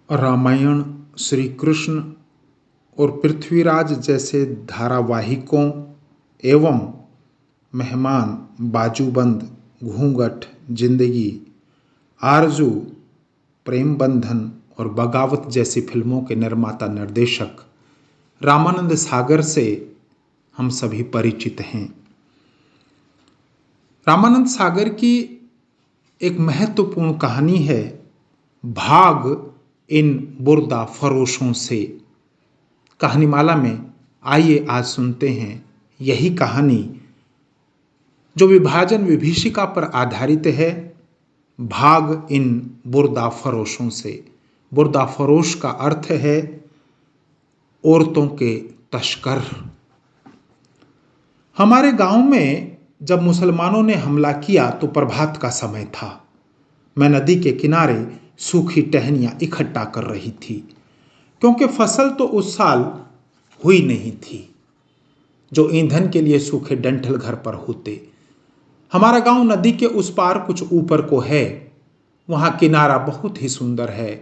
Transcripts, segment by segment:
रामायण, श्री कृष्ण और पृथ्वीराज जैसे धारावाहिकों एवं मेहमान, बाजूबंद, घूंघट, जिंदगी, आरजू, प्रेम बंधन और बगावत जैसी फिल्मों के निर्माता निर्देशक रामानंद सागर से हम सभी परिचित हैं। रामानंद सागर की एक महत्वपूर्ण कहानी है भाग इन बुर्दा फरोशों से। कहानीमाला में आइए आज सुनते हैं यही कहानी जो विभाजन विभीषिका पर आधारित है। भाग इन बुर्दा फरोशों से। बुर्दा फरोश का अर्थ है औरतों के तस्कर। हमारे गांव में जब मुसलमानों ने हमला किया तो प्रभात का समय था। मैं नदी के किनारे सूखी टहनियां इकट्ठा कर रही थी क्योंकि फसल तो उस साल हुई नहीं थी जो ईंधन के लिए सूखे डंठल घर पर होते। हमारा गांव नदी के उस पार कुछ ऊपर को है। वहां किनारा बहुत ही सुंदर है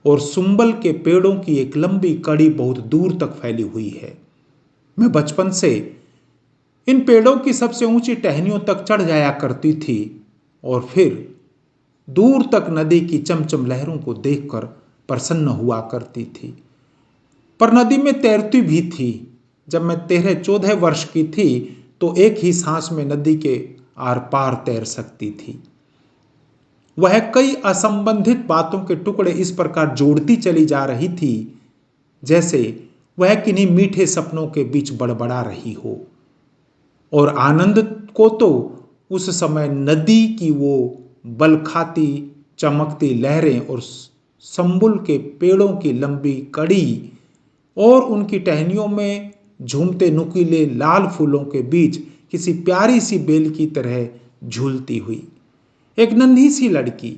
और सुंबल के पेड़ों की एक लंबी कड़ी बहुत दूर तक फैली हुई है। मैं बचपन से इन पेड़ों की सबसे ऊंची टहनियों तक चढ़ जाया करती थी और फिर दूर तक नदी की चमचम लहरों को देखकर प्रसन्न हुआ करती थी। पर नदी में तैरती भी थी। जब मैं 13-14 वर्ष की थी तो एक ही सांस में नदी के आर पार तैर सकती थी। वह कई असंबंधित बातों के टुकड़े इस प्रकार जोड़ती चली जा रही थी जैसे वह किन्हीं मीठे सपनों के बीच बड़बड़ा रही हो। और आनंद को तो उस समय नदी की वो बलखाती चमकती लहरें और संबुल के पेड़ों की लंबी कड़ी और उनकी टहनियों में झूमते नुकीले लाल फूलों के बीच किसी प्यारी सी बेल की तरह झूलती हुई एक नन्ही सी लड़की,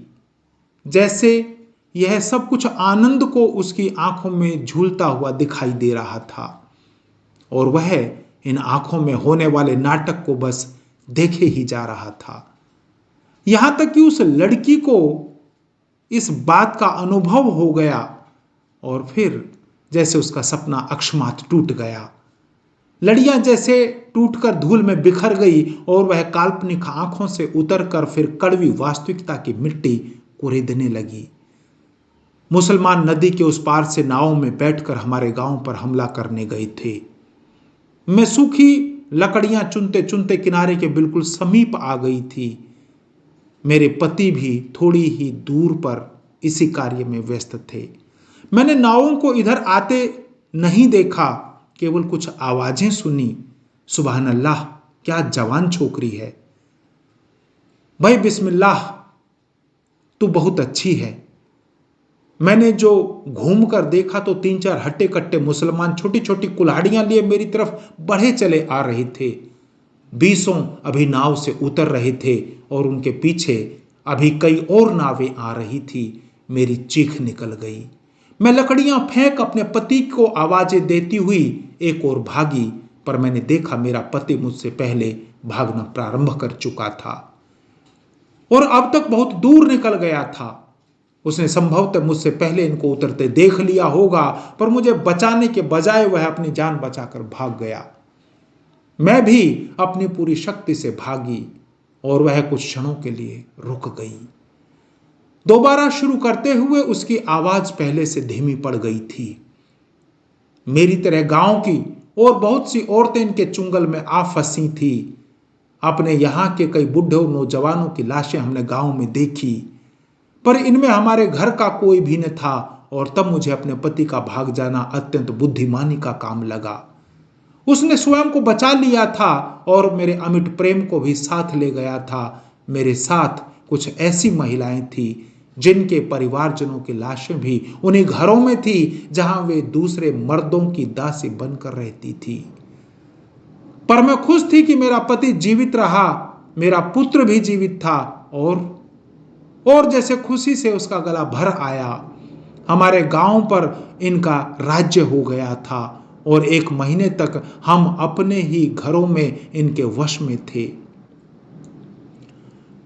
जैसे यह सब कुछ आनंद को उसकी आंखों में झूलता हुआ दिखाई दे रहा था और वह इन आंखों में होने वाले नाटक को बस देखे ही जा रहा था। यहां तक कि उस लड़की को इस बात का अनुभव हो गया और फिर जैसे उसका सपना अकस्मात टूट गया। लड़ियां जैसे टूटकर धूल में बिखर गई और वह काल्पनिक आंखों से उतरकर फिर कड़वी वास्तविकता की मिट्टी कुरेदने लगी। मुसलमान नदी के उस पार से नावों में बैठकर हमारे गांव पर हमला करने गए थे। मैं सूखी लकड़ियां चुनते चुनते किनारे के बिल्कुल समीप आ गई थी। मेरे पति भी थोड़ी ही दूर पर इसी कार्य में व्यस्त थे। मैंने नावों को इधर आते नहीं देखा, केवल कुछ आवाजें सुनी। सुबहान अल्लाह, क्या जवान छोकरी है। भाई बिस्मिल्लाह, तू बहुत अच्छी है। मैंने जो घूम कर देखा तो 3-4 हट्टे कट्टे मुसलमान छोटी छोटी कुल्हाड़ियां लिए मेरी तरफ बढ़े चले आ रहे थे। 20 अभी नाव से उतर रहे थे और उनके पीछे अभी कई और नावें आ रही थी। मेरी चीख निकल गई। मैं लकड़ियां फेंक अपने पति को आवाजें देती हुई एक ओर भागी, पर मैंने देखा मेरा पति मुझसे पहले भागना प्रारंभ कर चुका था और अब तक बहुत दूर निकल गया था। उसने संभवतः मुझसे पहले इनको उतरते देख लिया होगा, पर मुझे बचाने के बजाय वह अपनी जान बचाकर भाग गया। मैं भी अपनी पूरी शक्ति से भागी और वह कुछ क्षणों के लिए रुक गई। दोबारा शुरू करते हुए उसकी आवाज पहले से धीमी पड़ गई थी। मेरी तरह गांव की और बहुत सी औरतें इनके चुंगल में आ फंसी थी। अपने यहां के कई बुढ़े और नौजवानों की लाशें हमने गांव में देखी, पर इनमें हमारे घर का कोई भी न था और तब मुझे अपने पति का भाग जाना अत्यंत बुद्धिमानी का काम लगा। उसने स्वयं को बचा लिया था और मेरे अमिट प्रेम को भी साथ ले गया था। मेरे साथ कुछ ऐसी महिलाएं थी जिनके परिवारजनों की लाशें भी उन्हीं घरों में थी जहां वे दूसरे मर्दों की दासी बनकर रहती थी। पर मैं खुश थी कि मेरा पति जीवित रहा, मेरा पुत्र भी जीवित था और जैसे खुशी से उसका गला भर आया। हमारे गांव पर इनका राज्य हो गया था और 1 महीने तक हम अपने ही घरों में इनके वश में थे।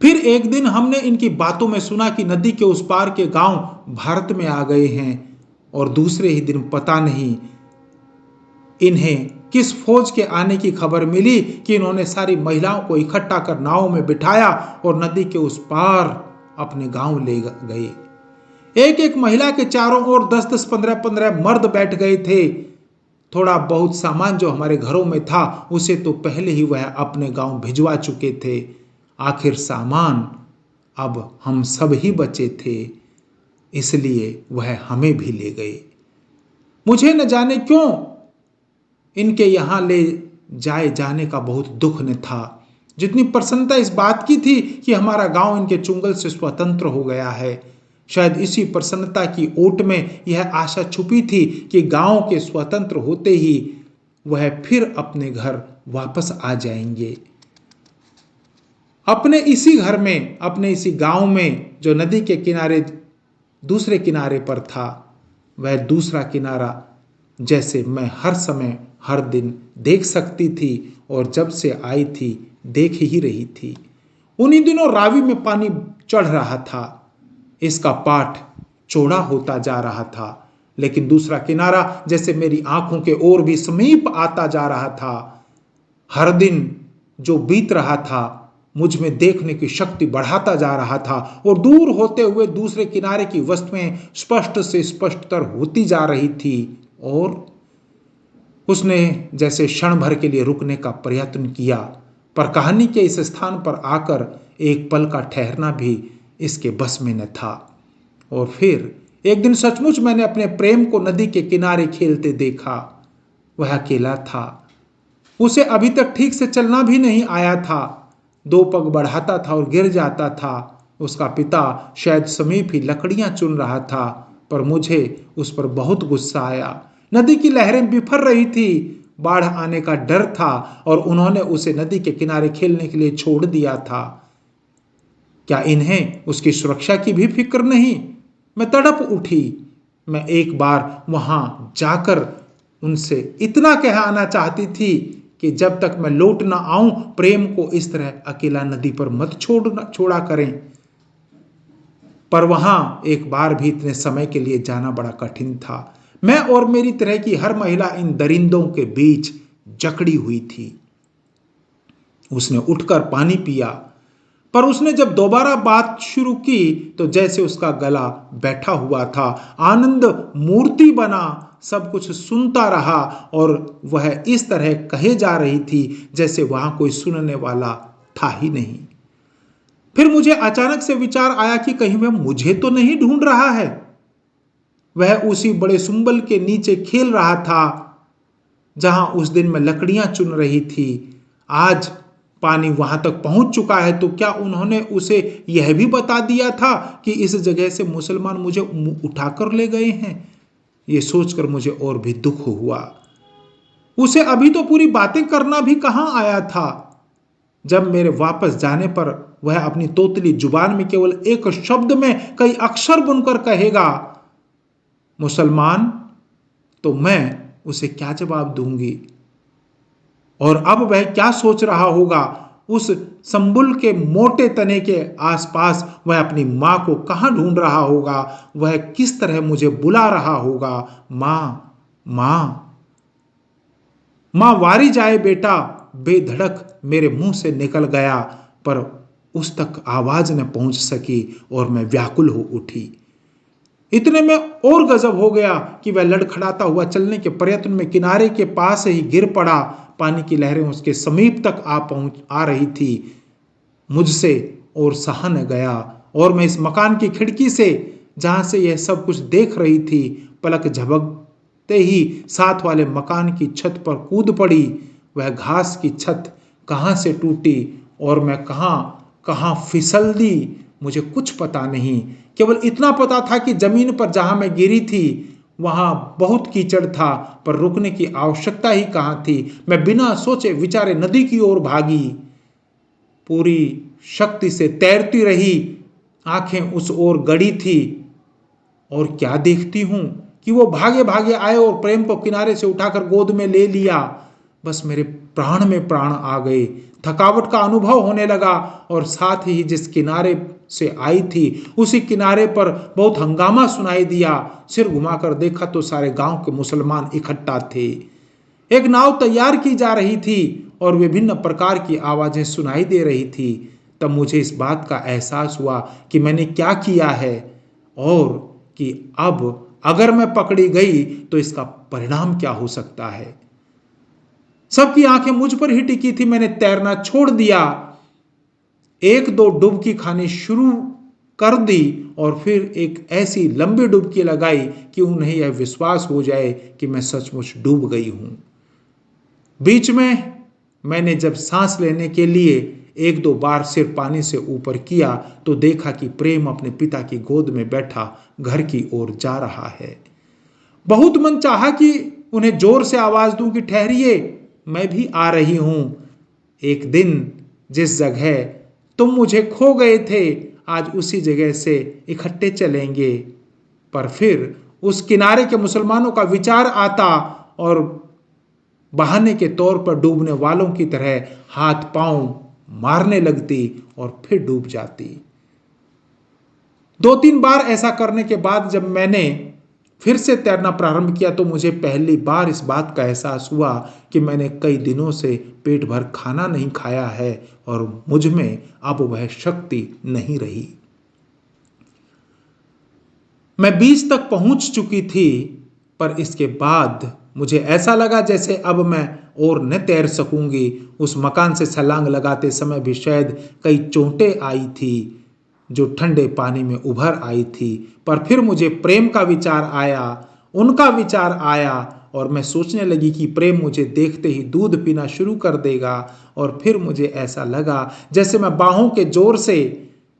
फिर एक दिन हमने इनकी बातों में सुना कि नदी के उस पार के गांव भारत में आ गए हैं, और दूसरे ही दिन पता नहीं इन्हें किस फौज के आने की खबर मिली कि इन्होंने सारी महिलाओं को इकट्ठा कर नाव में बिठाया और नदी के उस पार अपने गांव ले गए। एक एक महिला के चारों ओर 10-10, 15-15 मर्द बैठ गए थे। थोड़ा बहुत सामान जो हमारे घरों में था उसे तो पहले ही वह अपने गांव भिजवा चुके थे। आखिर सामान अब हम सब ही बचे थे, इसलिए वह हमें भी ले गए। मुझे न जाने क्यों इनके यहां ले जाए जाने का बहुत दुख न था, जितनी प्रसन्नता इस बात की थी कि हमारा गांव इनके चुंगल से स्वतंत्र हो गया है। शायद इसी प्रसन्नता की ओट में यह आशा छुपी थी कि गांव के स्वतंत्र होते ही वह फिर अपने घर वापस आ जाएंगे। अपने इसी घर में, अपने इसी गांव में जो नदी के किनारे दूसरे किनारे पर था, वह दूसरा किनारा जैसे मैं हर समय हर दिन देख सकती थी और जब से आई थी देख ही रही थी। उन्हीं दिनों रावी में पानी चढ़ रहा था। इसका पाठ चौड़ा होता जा रहा था, लेकिन दूसरा किनारा जैसे मेरी आंखों के ओर भी समीप आता जा रहा था। हर दिन जो बीत रहा था मुझ में देखने की शक्ति बढ़ाता जा रहा था और दूर होते हुए दूसरे किनारे की वस्तुएं स्पष्ट से स्पष्टतर होती जा रही थी। और उसने जैसे क्षण भर के लिए रुकने का प्रयत्न किया, पर कहानी के इस स्थान पर आकर एक पल का ठहरना भी इसके बस में न था। और फिर एक दिन सचमुच मैंने अपने प्रेम को नदी के किनारे खेलते देखा। वह अकेला था, उसे अभी तक ठीक से चलना भी नहीं आया था। 2 पग बढ़ाता था और गिर जाता था। उसका पिता शायद समीप ही लकड़ियां चुन रहा था, पर मुझे उस पर बहुत गुस्सा आया। नदी की लहरें बिफर रही थी, बाढ़ आने का डर था और उन्होंने उसे नदी के किनारे खेलने के लिए छोड़ दिया था। क्या इन्हें उसकी सुरक्षा की भी फिक्र नहीं? मैं तड़प उठी। मैं एक बार वहां जाकर उनसे इतना कह आना चाहती थी कि जब तक मैं लौट ना आऊं प्रेम को इस तरह अकेला नदी पर मत छोड़ा करें। पर वहां एक बार भी इतने समय के लिए जाना बड़ा कठिन था। मैं और मेरी तरह की हर महिला इन दरिंदों के बीच जकड़ी हुई थी। उसने उठकर पानी पिया, पर उसने जब दोबारा बात शुरू की तो जैसे उसका गला बैठा हुआ था, आनंद मूर्ति बना, सब कुछ सुनता रहा और वह इस तरह कहे जा रही थी जैसे वहां कोई सुनने वाला था ही नहीं। फिर मुझे अचानक से विचार आया कि कहीं वह मुझे तो नहीं ढूंढ रहा है। वह उसी बड़े सुंबल के नीचे खेल रहा था जहां उस दिन मैं लकड़ियां चुन रही थी। आज पानी वहां तक पहुंच चुका है, तो क्या उन्होंने उसे यह भी बता दिया था कि इस जगह से मुसलमान मुझे उठाकर ले गए हैं? यह सोचकर मुझे और भी दुख हुआ। उसे अभी तो पूरी बातें करना भी कहां आया था। जब मेरे वापस जाने पर वह अपनी तोतली जुबान में केवल एक शब्द में कई अक्षर बुनकर कहेगा मुसलमान, तो मैं उसे क्या जवाब दूंगी? और अब वह क्या सोच रहा होगा? उस संबुल के मोटे तने के आसपास वह अपनी मां को कहां ढूंढ रहा होगा? वह किस तरह मुझे बुला रहा होगा? मां, मां, मां वारी जाए बेटा, बेधड़क मेरे मुंह से निकल गया, पर उस तक आवाज न पहुंच सकी और मैं व्याकुल हो उठी। इतने में और गजब हो गया कि वह लड़खड़ाता हुआ चलने के प्रयत्न में किनारे के पास ही गिर पड़ा। पानी की लहरें उसके समीप तक आ रही थी। मुझसे और सहा न गया और मैं इस मकान की खिड़की से, जहां से यह सब कुछ देख रही थी, पलक झपकते ही साथ वाले मकान की छत पर कूद पड़ी। वह घास की छत कहां से टूटी और मैं कहां कहां फिसल दी, मुझे कुछ पता नहीं। केवल इतना पता था कि जमीन पर जहां मैं गिरी थी वहां बहुत कीचड़ था, पर रुकने की आवश्यकता ही कहां थी। मैं बिना सोचे विचारे नदी की ओर भागी, पूरी शक्ति से तैरती रही। आंखें उस ओर गड़ी थी और क्या देखती हूं कि वो भागे भागे आए और प्रेम को किनारे से उठाकर गोद में ले लिया। बस मेरे प्राण में प्राण आ गए। थकावट का अनुभव होने लगा और साथ ही जिस किनारे से आई थी उसी किनारे पर बहुत हंगामा सुनाई दिया। सिर घुमाकर देखा तो सारे गांव के मुसलमान इकट्ठा थे। एक नाव तैयार की जा रही थी और विभिन्न प्रकार की आवाजें सुनाई दे रही थी। तब मुझे इस बात का एहसास हुआ कि मैंने क्या किया है और कि अब अगर मैं पकड़ी गई तो इसका परिणाम क्या हो सकता है। सबकी आंखें मुझ पर ही टिकी थी। मैंने तैरना छोड़ दिया, एक दो डुबकी खानी शुरू कर दी और फिर एक ऐसी लंबी डुबकी लगाई कि उन्हें यह विश्वास हो जाए कि मैं सचमुच डूब गई हूं। बीच में मैंने जब सांस लेने के लिए एक दो बार सिर पानी से ऊपर किया तो देखा कि प्रेम अपने पिता की गोद में बैठा घर की ओर जा रहा है। बहुत मन चाहा कि उन्हें जोर से आवाज दूं कि ठहरिए, मैं भी आ रही हूं। एक दिन जिस जगह तुम मुझे खो गए थे आज उसी जगह से इकट्ठे चलेंगे। पर फिर उस किनारे के मुसलमानों का विचार आता और बहाने के तौर पर डूबने वालों की तरह हाथ पांव मारने लगती और फिर डूब जाती। 2-3 बार ऐसा करने के बाद जब मैंने फिर से तैरना प्रारंभ किया तो मुझे पहली बार इस बात का एहसास हुआ कि मैंने कई दिनों से पेट भर खाना नहीं खाया है और मुझ में अब वह शक्ति नहीं रही। मैं बीच तक पहुंच चुकी थी, पर इसके बाद मुझे ऐसा लगा जैसे अब मैं और न तैर सकूंगी। उस मकान से छलांग लगाते समय भी शायद कई चोटें आई थी जो ठंडे पानी में उभर आई थी। पर फिर मुझे प्रेम का विचार आया, उनका विचार आया और मैं सोचने लगी कि प्रेम मुझे देखते ही दूध पीना शुरू कर देगा। और फिर मुझे ऐसा लगा जैसे मैं बाहों के जोर से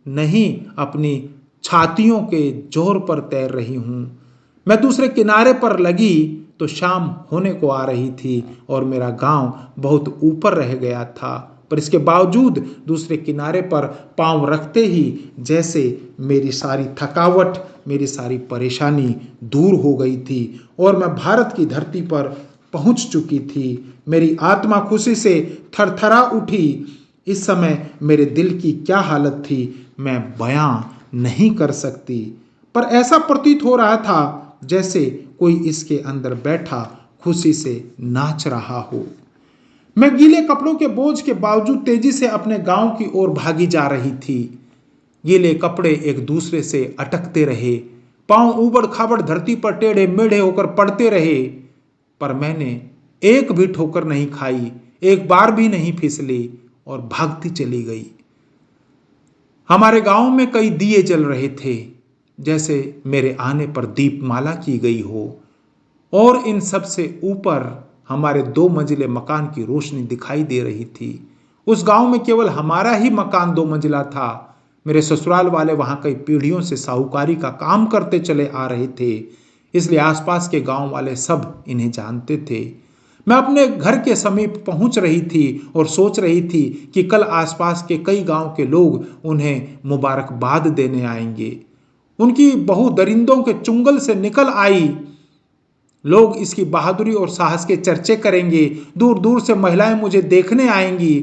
नहीं अपनी छातियों के जोर पर तैर रही हूं। मैं दूसरे किनारे पर लगी तो शाम होने को आ रही थी और मेरा गांव बहुत ऊपर रह गया था। पर इसके बावजूद दूसरे किनारे पर पांव रखते ही जैसे मेरी सारी थकावट, मेरी सारी परेशानी दूर हो गई थी और मैं भारत की धरती पर पहुंच चुकी थी। मेरी आत्मा खुशी से थरथरा उठी। इस समय मेरे दिल की क्या हालत थी मैं बयां नहीं कर सकती, पर ऐसा प्रतीत हो रहा था जैसे कोई इसके अंदर बैठा खुशी से नाच रहा हो। मैं गीले कपड़ों के बोझ के बावजूद तेजी से अपने गांव की ओर भागी जा रही थी। गीले कपड़े एक दूसरे से अटकते रहे, पांव ऊबड़ खाबड़ धरती पर टेढ़े मेढ़े होकर पड़ते रहे, पर मैंने एक भी ठोकर नहीं खाई, एक बार भी नहीं फिसली और भागती चली गई। हमारे गांव में कई दिए जल रहे थे जैसे मेरे आने पर दीपमाला की गई हो और इन सब से ऊपर हमारे 2 मंजिले मकान की रोशनी दिखाई दे रही थी। उस गांव में केवल हमारा ही मकान 2 मंजिला था। मेरे ससुराल वाले वहां कई पीढ़ियों से साहूकारी का काम करते चले आ रहे थे, इसलिए आसपास के गांव वाले सब इन्हें जानते थे। मैं अपने घर के समीप पहुंच रही थी और सोच रही थी कि कल आसपास के कई गांव के लोग उन्हें मुबारकबाद देने आएंगे। उनकी बहू दरिंदों के चुंगल से निकल आई। लोग इसकी बहादुरी और साहस के चर्चे करेंगे। दूर दूर से महिलाएं मुझे देखने आएंगी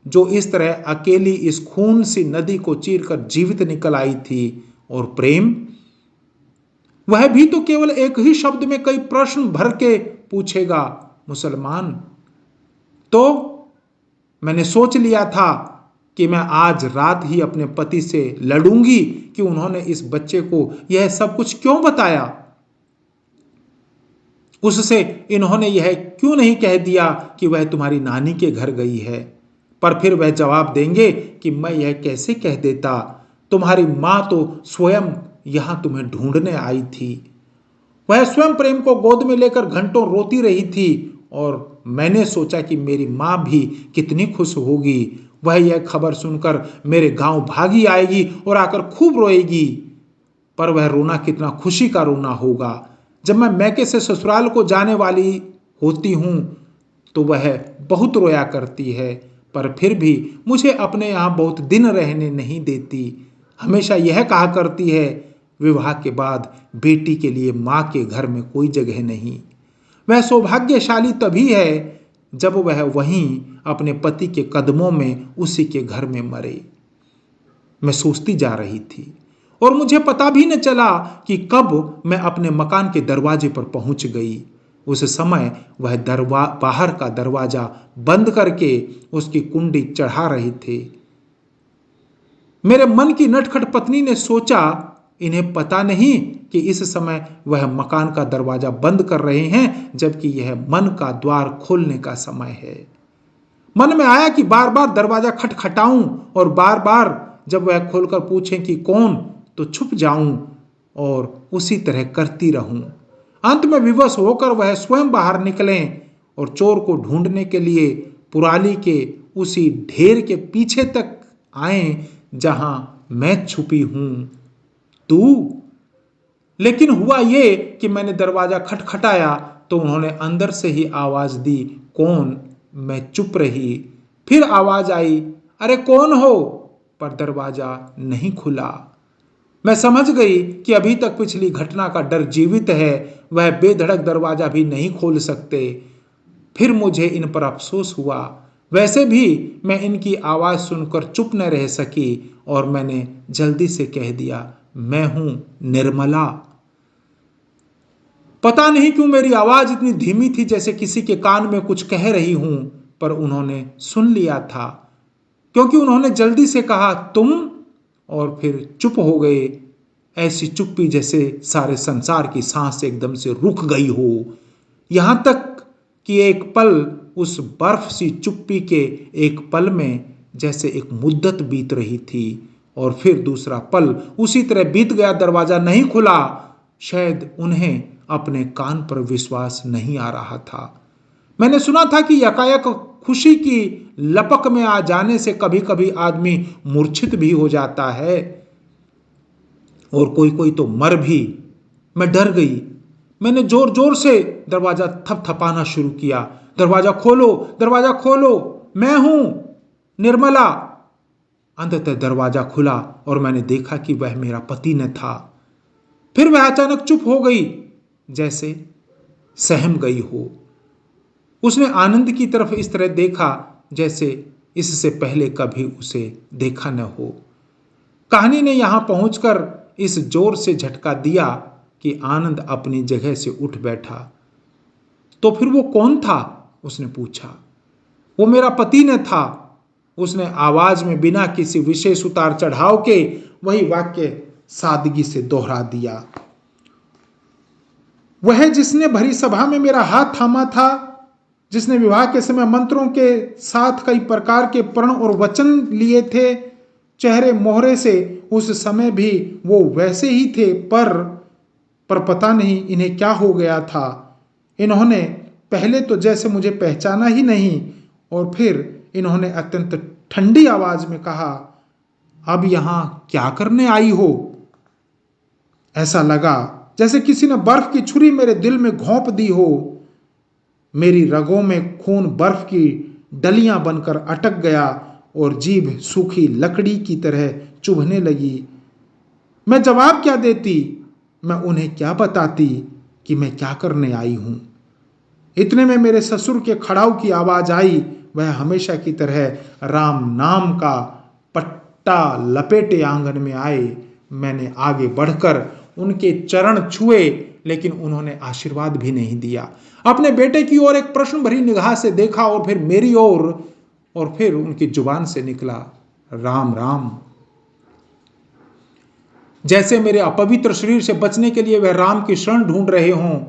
जो इस तरह अकेली इस खून सी नदी को चीरकर जीवित निकल आई थी। और प्रेम, वह भी तो केवल एक ही शब्द में कई प्रश्न भर के पूछेगा, मुसलमान। तो मैंने सोच लिया था कि मैं आज रात ही अपने पति से लड़ूंगी कि उन्होंने इस बच्चे को यह सब कुछ क्यों बताया। उससे इन्होंने यह क्यों नहीं कह दिया कि वह तुम्हारी नानी के घर गई है। पर फिर वह जवाब देंगे कि मैं यह कैसे कह देता, तुम्हारी मां तो स्वयं यहां तुम्हें ढूंढने आई थी। वह स्वयं प्रेम को गोद में लेकर घंटों रोती रही थी और मैंने सोचा कि मेरी मां भी कितनी खुश होगी। वह यह खबर सुनकर मेरे गांव भागी आएगी और आकर खूब रोएगी। पर वह रोना कितना खुशी का रोना होगा। जब मैं मैके से ससुराल को जाने वाली होती हूं तो वह बहुत रोया करती है, पर फिर भी मुझे अपने यहाँ बहुत दिन रहने नहीं देती। हमेशा यह कहा करती है, विवाह के बाद बेटी के लिए माँ के घर में कोई जगह नहीं। वह सौभाग्यशाली तभी है जब वह वहीं अपने पति के कदमों में उसी के घर में मरे। मैं सोचती जा रही थी और मुझे पता भी न चला कि कब मैं अपने मकान के दरवाजे पर पहुंच गई। उस समय वह बाहर का दरवाजा बंद करके उसकी कुंडी चढ़ा रहे थे। मेरे मन की नटखट पत्नी ने सोचा, इन्हें पता नहीं कि इस समय वह मकान का दरवाजा बंद कर रहे हैं, जबकि यह मन का द्वार खोलने का समय है। मन में आया कि बार बार दरवाजा खटखटाऊं और बार बार जब वह खोलकर पूछें कि कौन, तो छुप जाऊं और उसी तरह करती रहूं। अंत में विवश होकर वह स्वयं बाहर निकले और चोर को ढूंढने के लिए पुराली के उसी ढेर के पीछे तक आए जहां मैं छुपी हूं। तू? लेकिन हुआ ये कि मैंने दरवाजा खटखटाया तो उन्होंने अंदर से ही आवाज दी, कौन? मैं चुप रही। फिर आवाज आई, अरे कौन हो? पर दरवाजा नहीं खुला। मैं समझ गई कि अभी तक पिछली घटना का डर जीवित है, वह बेधड़क दरवाजा भी नहीं खोल सकते। फिर मुझे इन पर अफसोस हुआ। वैसे भी मैं इनकी आवाज सुनकर चुप न रह सकी और मैंने जल्दी से कह दिया, मैं हूं निर्मला। पता नहीं क्यों मेरी आवाज इतनी धीमी थी, जैसे किसी के कान में कुछ कह रही हूं, पर उन्होंने सुन लिया था, क्योंकि उन्होंने जल्दी से कहा, तुम, और फिर चुप हो गए। ऐसी चुप्पी जैसे सारे संसार की सांस एकदम से रुक गई हो। यहां तक कि एक पल उस बर्फ सी चुप्पी के एक पल में जैसे एक मुद्दत बीत रही थी, और फिर दूसरा पल उसी तरह बीत गया। दरवाजा नहीं खुला। शायद उन्हें अपने कान पर विश्वास नहीं आ रहा था। मैंने सुना था कि यकायक खुशी की लपक में आ जाने से कभी कभी आदमी मूर्छित भी हो जाता है और कोई कोई तो मर भी। मैं डर गई। मैंने जोर जोर से दरवाजा थपथपाना शुरू किया, दरवाजा खोलो, दरवाजा खोलो, मैं हूं निर्मला। अंततः दरवाजा खुला और मैंने देखा कि वह मेरा पति न था। फिर वह अचानक चुप हो गई, जैसे सहम गई हो। उसने आनंद की तरफ इस तरह देखा जैसे इससे पहले कभी उसे देखा न हो। कहानी ने यहां पहुंचकर इस जोर से झटका दिया कि आनंद अपनी जगह से उठ बैठा। तो फिर वो कौन था? उसने पूछा। वो मेरा पति न था। उसने आवाज में बिना किसी विशेष उतार चढ़ाव के वही वाक्य सादगी से दोहरा दिया। वह जिसने भरी सभा में मेरा हाथ थामा था, जिसने विवाह के समय मंत्रों के साथ कई प्रकार के प्रण और वचन लिए थे, चेहरे मोहरे से उस समय भी वो वैसे ही थे, पर पता नहीं इन्हें क्या हो गया था। इन्होंने पहले तो जैसे मुझे पहचाना ही नहीं, और फिर इन्होंने अत्यंत ठंडी आवाज में कहा, अब यहां क्या करने आई हो? ऐसा लगा जैसे किसी ने बर्फ की छुरी मेरे दिल में घोंप दी हो। मेरी रगों में खून बर्फ की डलियां बनकर अटक गया और जीभ सूखी लकड़ी की तरह चुभने लगी। मैं जवाब क्या देती? मैं उन्हें क्या बताती कि मैं क्या करने आई हूं? इतने में मेरे ससुर के खड़ाऊ की आवाज आई। वह हमेशा की तरह राम नाम का पट्टा लपेटे आंगन में आए। मैंने आगे बढ़कर उनके चरण छुए, लेकिन उन्होंने आशीर्वाद भी नहीं दिया। अपने बेटे की ओर एक प्रश्न भरी निगाह से देखा और फिर मेरी ओर, और फिर उनकी जुबान से निकला, राम राम। जैसे मेरे अपवित्र शरीर से बचने के लिए वह राम की शरण ढूंढ रहे हों।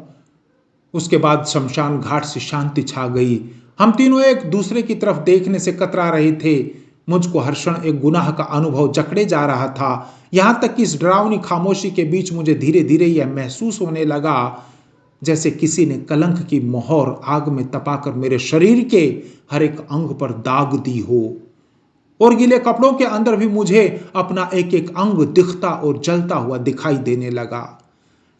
उसके बाद शमशान घाट से शांति छा गई। हम तीनों एक दूसरे की तरफ देखने से कतरा रहे थे। मुझको हर क्षण एक गुनाह का अनुभव जकड़े जा रहा था। यहां तक कि इस डरावनी खामोशी के बीच मुझे धीरे धीरे यह महसूस होने लगा जैसे किसी ने कलंक की मोहर आग में तपाकर मेरे शरीर के हर एक अंग पर दाग दी हो, और गीले कपड़ों के अंदर भी मुझे अपना एक एक अंग दिखता और जलता हुआ दिखाई देने लगा।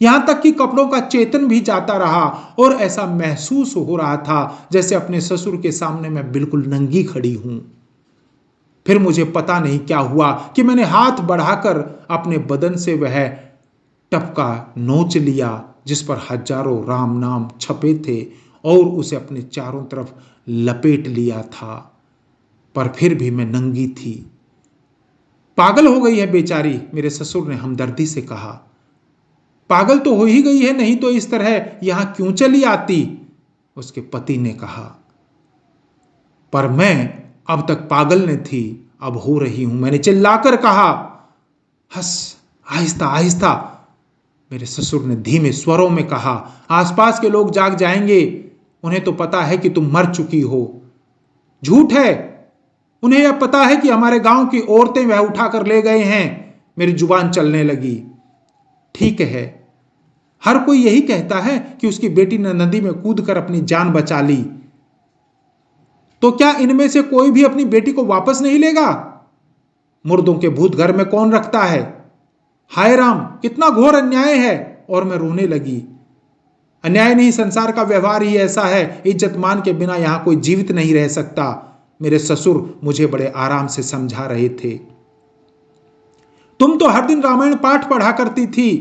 यहां तक कि कपड़ों का चेतन भी जाता रहा और ऐसा महसूस हो रहा था जैसे अपने ससुर के सामने मैं बिल्कुल नंगी खड़ी हूं। फिर मुझे पता नहीं क्या हुआ कि मैंने हाथ बढ़ाकर अपने बदन से वह टपका नोच लिया जिस पर हजारों राम नाम छपे थे, और उसे अपने चारों तरफ लपेट लिया था, पर फिर भी मैं नंगी थी। पागल हो गई है बेचारी, मेरे ससुर ने हमदर्दी से कहा। पागल तो हो ही गई है, नहीं तो इस तरह यहां क्यों चली आती, उसके पति ने कहा। पर मैं अब तक पागल न थी, अब हो रही हूं, मैंने चिल्लाकर कहा। हंस, आहिस्ता आहिस्ता, मेरे ससुर ने धीमे स्वरों में कहा। आसपास के लोग जाग जाएंगे, उन्हें तो पता है कि तुम मर चुकी हो। झूठ है, उन्हें यह पता है कि हमारे गांव की औरतें वह उठाकर ले गए हैं। मेरी जुबान चलने लगी। ठीक है, हर कोई यही कहता है कि उसकी बेटी ने नदी में कूदकर अपनी जान बचा ली, तो क्या इनमें से कोई भी अपनी बेटी को वापस नहीं लेगा? मुर्दों के भूत घर में कौन रखता है? हाय राम, कितना घोर अन्याय है। और मैं रोने लगी। अन्याय नहीं, संसार का व्यवहार ही ऐसा है। इज्जत मान के बिना यहां कोई जीवित नहीं रह सकता। मेरे ससुर मुझे बड़े आराम से समझा रहे थे। तुम तो हर दिन रामायण पाठ पढ़ा करती थी,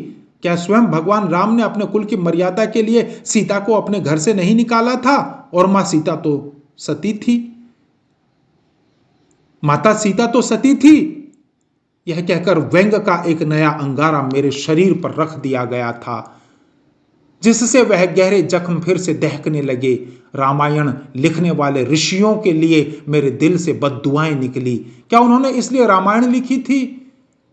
क्या स्वयं भगवान राम ने अपने कुल की मर्यादा के लिए सीता को अपने घर से नहीं निकाला था? और मां सीता तो सती थी, माता सीता तो सती थी। यह कहकर व्यंग का एक नया अंगारा मेरे शरीर पर रख दिया गया था, जिससे वह गहरे जख्म फिर से दहकने लगे। रामायण लिखने वाले ऋषियों के लिए मेरे दिल से बद्दुआएं निकली। क्या उन्होंने इसलिए रामायण लिखी थी?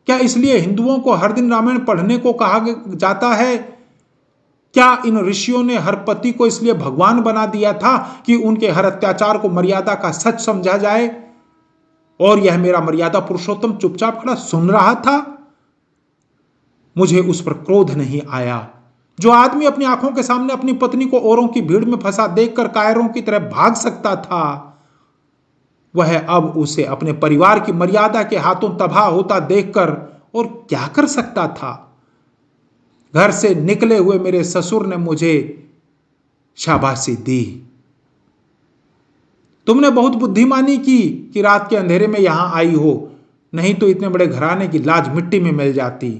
क्या इसलिए हिंदुओं को हर दिन रामायण पढ़ने को कहा जाता है? क्या इन ऋषियों ने हर पति को इसलिए भगवान बना दिया था कि उनके हर अत्याचार को मर्यादा का सच समझा जाए? और यह मेरा मर्यादा पुरुषोत्तम चुपचाप खड़ा सुन रहा था। मुझे उस पर क्रोध नहीं आया। जो आदमी अपनी आंखों के सामने अपनी पत्नी को औरों की भीड़ में फंसा देखकर कायरों की तरह भाग सकता था, वह अब उसे अपने परिवार की मर्यादा के हाथों तबाह होता देखकर और क्या कर सकता था? घर से निकले हुए मेरे ससुर ने मुझे शाबाशी दी। तुमने बहुत बुद्धिमानी की कि रात के अंधेरे में यहां आई हो, नहीं तो इतने बड़े घराने की लाज मिट्टी में मिल जाती।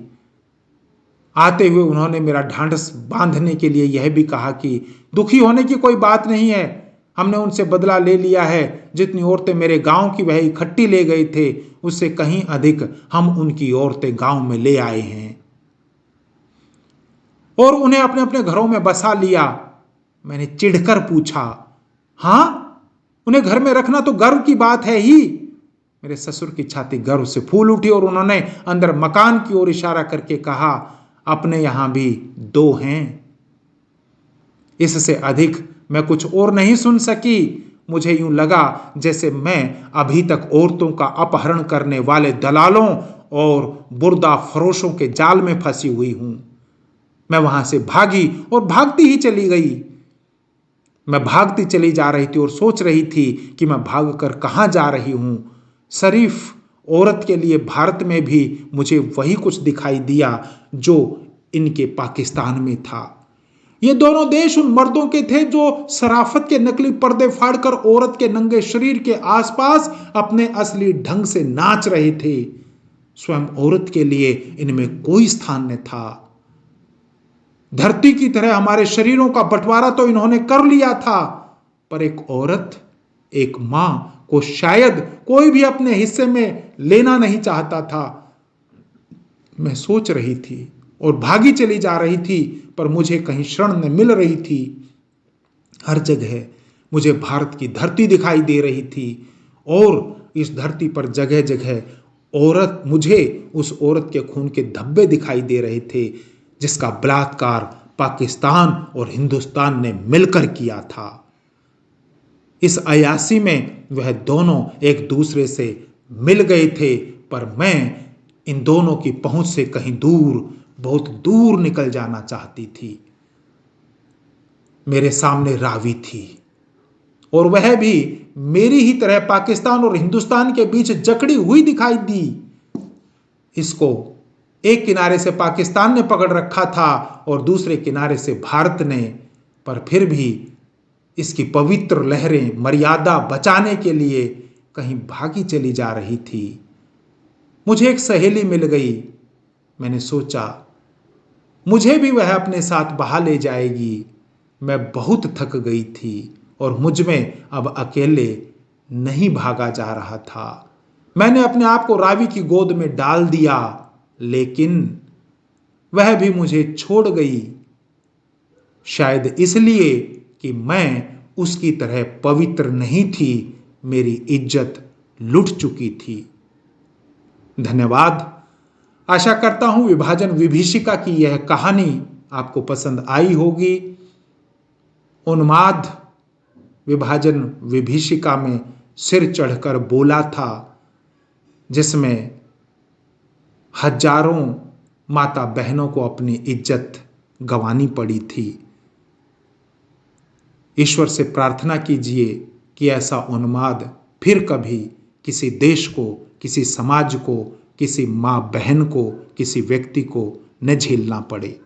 आते हुए उन्होंने मेरा ढांढस बांधने के लिए यह भी कहा कि दुखी होने की कोई बात नहीं है, हमने उनसे बदला ले लिया है। जितनी औरतें मेरे गांव की वह इकट्ठी ले गए थे, उससे कहीं अधिक हम उनकी औरतें गांव में ले आए हैं और उन्हें अपने अपने घरों में बसा लिया। मैंने चिढ़कर पूछा, हां, उन्हें घर में रखना तो गर्व की बात है ही। मेरे ससुर की छाती गर्व से फूल उठी और उन्होंने अंदर मकान की ओर इशारा करके कहा, अपने यहां भी 2 हैं। इससे अधिक मैं कुछ और नहीं सुन सकी। मुझे यूं लगा जैसे मैं अभी तक औरतों का अपहरण करने वाले दलालों और बुर्दा फरोशों के जाल में फंसी हुई हूं। मैं वहां से भागी और भागती ही चली गई। मैं भागती चली जा रही थी और सोच रही थी कि मैं भागकर कहां जा रही हूं। शरीफ औरत के लिए भारत में भी मुझे वही कुछ दिखाई दिया जो इनके पाकिस्तान में था। ये दोनों देश उन मर्दों के थे जो शराफत के नकली पर्दे फाड़कर औरत के नंगे शरीर के आसपास अपने असली ढंग से नाच रहे थे। स्वयं औरत के लिए इनमें कोई स्थान न था। धरती की तरह हमारे शरीरों का बंटवारा तो इन्होंने कर लिया था, पर एक औरत, एक मां को शायद कोई भी अपने हिस्से में लेना नहीं चाहता था। मैं सोच रही थी और भागी चली जा रही थी, पर मुझे कहीं शरण न मिल रही थी। हर जगह मुझे भारत की धरती दिखाई दे रही थी और इस धरती पर जगह जगह औरत, मुझे उस औरत के खून के धब्बे दिखाई दे रहे थे जिसका बलात्कार पाकिस्तान और हिंदुस्तान ने मिलकर किया था। इस अयासी में वह दोनों एक दूसरे से मिल गए थे, पर मैं इन दोनों की पहुंच से कहीं दूर, बहुत दूर निकल जाना चाहती थी। मेरे सामने रावी थी और वह भी मेरी ही तरह पाकिस्तान और हिंदुस्तान के बीच जकड़ी हुई दिखाई दी। इसको एक किनारे से पाकिस्तान ने पकड़ रखा था और दूसरे किनारे से भारत ने, पर फिर भी इसकी पवित्र लहरें मर्यादा बचाने के लिए कहीं भागी चली जा रही थी। मुझे एक सहेली मिल गई। मैंने सोचा मुझे भी वह अपने साथ बहा ले जाएगी। मैं बहुत थक गई थी और मुझ में अब अकेले नहीं भागा जा रहा था। मैंने अपने आप को रावी की गोद में डाल दिया, लेकिन वह भी मुझे छोड़ गई, शायद इसलिए कि मैं उसकी तरह पवित्र नहीं थी। मेरी इज्जत लुट चुकी थी। धन्यवाद। आशा करता हूं विभाजन विभीषिका की यह कहानी आपको पसंद आई होगी। उन्माद विभाजन विभीषिका में सिर चढ़कर बोला था, जिसमें हजारों माता बहनों को अपनी इज्जत गंवानी पड़ी थी। ईश्वर से प्रार्थना कीजिए कि ऐसा उन्माद फिर कभी किसी देश को, किसी समाज को, किसी माँ बहन को, किसी व्यक्ति को न झेलना पड़े।